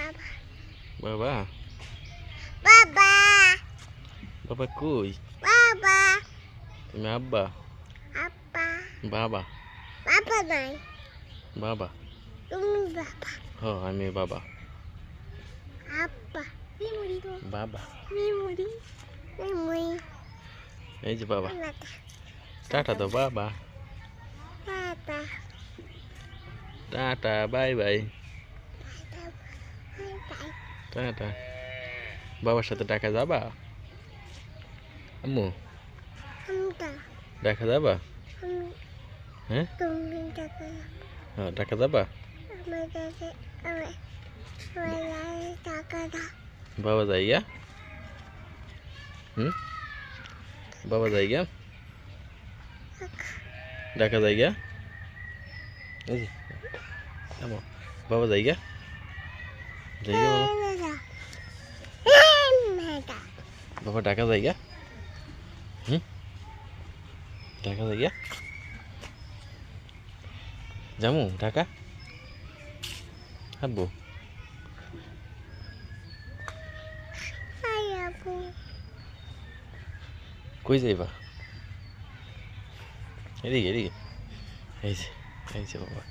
বাবা বাবা বাবা কই বাবা তুমি আব্বা আপা বাবা বাবা নাই বাবা তুমি বাবা হ আমি বাবা আপা মিমুরি বাবা মিমুরি মিমুরি এই যে বাবা মাতা টাটা তো বাবা tata tata bye bye bye bye tata বাবার সাথে ঢাকা যাবা আম্মু আমটা ঢাকা যাবা আমি হ্যাঁ তুমি টাকা হ্যাঁ ঢাকা যাবা আমার কাছে আমার আমার টাকা দাও বাবা যাইয়া বাবা যাইয়া ঢাকা যাইয়া এই যে আম্মু বাবা যাইয়া যাইয়া বাবা ঢাকা যাইয়া ঢাকা যাইয়া যামু ঢাকা আব্বু কই যাইবা এদিকে এদিকে এই যে বাবা